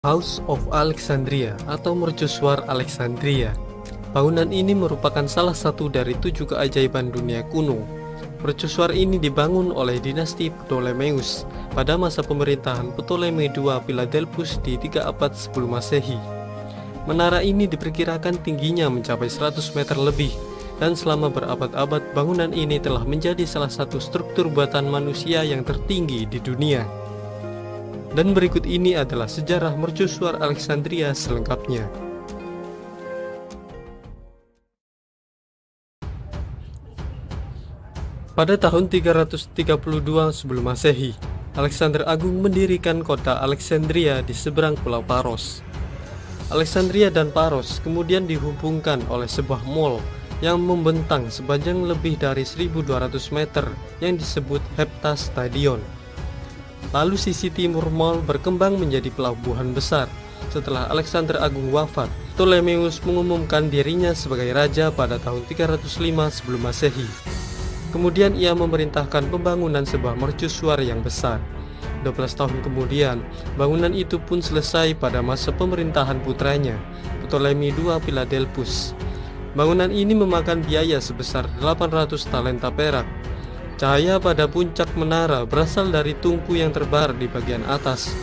House of Alexandria atau Mercusuar Alexandria. Bangunan ini merupakan salah satu dari 7 keajaiban dunia kuno. Mercusuar ini dibangun oleh dinasti Ptolemeus pada masa pemerintahan Ptolemy II Philadelphus di 3 abad sebelum Masehi. Menara ini diperkirakan tingginya mencapai 100 meter lebih, dan selama berabad-abad bangunan ini telah menjadi salah satu struktur buatan manusia yang tertinggi di dunia. Dan berikut ini adalah sejarah Mercusuar Alexandria selengkapnya. Pada tahun 332 sebelum Masehi, Alexander Agung mendirikan kota Alexandria di seberang Pulau Paros. Alexandria dan Paros kemudian dihubungkan oleh sebuah mall yang membentang sepanjang lebih dari 1.200 meter yang disebut Hepta Stadion. Lalu sisi timur mall berkembang menjadi pelabuhan besar. Setelah Alexander Agung wafat, Ptolemeus mengumumkan dirinya sebagai raja pada tahun 305 sebelum Masehi. Kemudian ia memerintahkan pembangunan sebuah mercusuar yang besar. 12 tahun kemudian, bangunan itu pun selesai pada masa pemerintahan putranya, Ptolemy II Philadelphus. Bangunan ini memakan biaya sebesar 800 talenta perak. Cahaya pada puncak menara berasal dari tungku yang terbar di bagian atas.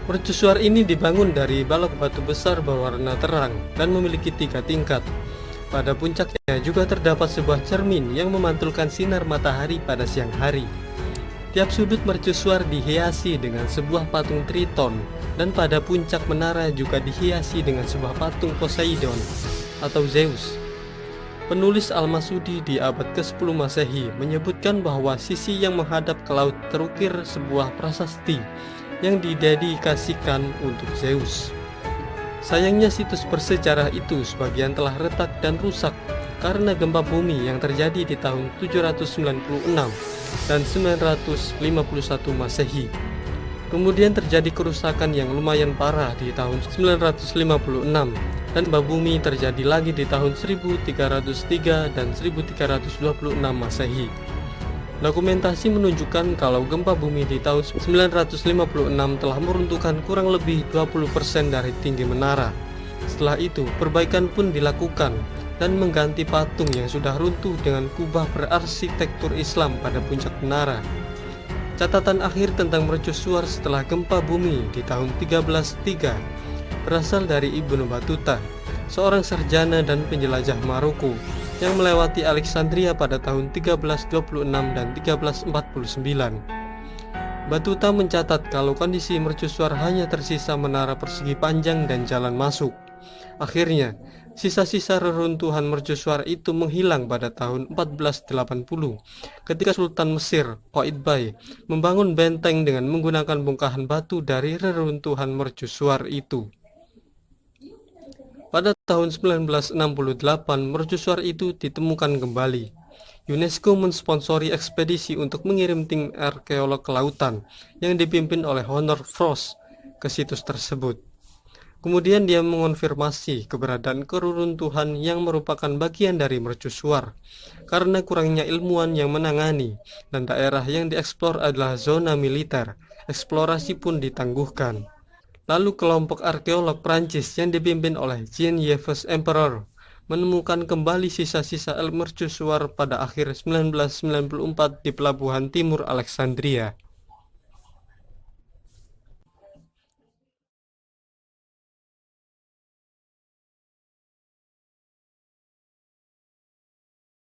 Mercusuar ini dibangun dari balok batu besar berwarna terang dan memiliki 3 tingkat. Pada puncaknya juga terdapat sebuah cermin yang memantulkan sinar matahari pada siang hari. Tiap sudut mercusuar dihiasi dengan sebuah patung Triton, dan pada puncak menara juga dihiasi dengan sebuah patung Poseidon atau Zeus. Penulis Al-Masudi di abad ke-10 Masehi menyebutkan bahwa sisi yang menghadap ke laut terukir sebuah prasasti yang didedikasikan untuk Zeus. Sayangnya situs bersejarah itu sebagian telah retak dan rusak karena gempa bumi yang terjadi di tahun 796 dan 951 Masehi. Kemudian terjadi kerusakan yang lumayan parah di tahun 956, dan gempa bumi terjadi lagi di tahun 1303 dan 1326 Masehi. Dokumentasi menunjukkan kalau gempa bumi di tahun 956 telah meruntuhkan kurang lebih 20% dari tinggi menara. Setelah itu, perbaikan pun dilakukan dan mengganti patung yang sudah runtuh dengan kubah berarsitektur Islam pada puncak menara. Catatan akhir tentang mercusuar setelah gempa bumi di tahun 1303 berasal dari Ibnu Battuta, seorang sarjana dan penjelajah Maroko yang melewati Alexandria pada tahun 1326 dan 1349. Battuta mencatat kalau kondisi mercusuar hanya tersisa menara persegi panjang dan jalan masuk. Akhirnya, sisa-sisa reruntuhan mercusuar itu menghilang pada tahun 1480 ketika Sultan Mesir, Qaitbay, membangun benteng dengan menggunakan bongkahan batu dari reruntuhan mercusuar itu. Pada tahun 1968, mercusuar itu ditemukan kembali. UNESCO mensponsori ekspedisi untuk mengirim tim arkeolog kelautan yang dipimpin oleh Honor Frost ke situs tersebut. Kemudian dia mengonfirmasi keberadaan keruntuhan yang merupakan bagian dari mercusuar karena kurangnya ilmuwan yang menangani, dan daerah yang dieksplor adalah zona militer. Eksplorasi pun ditangguhkan. Lalu kelompok arkeolog Prancis yang dipimpin oleh Jean-Yves Empereur menemukan kembali sisa-sisa mercusuar pada akhir 1994 di pelabuhan timur Alexandria.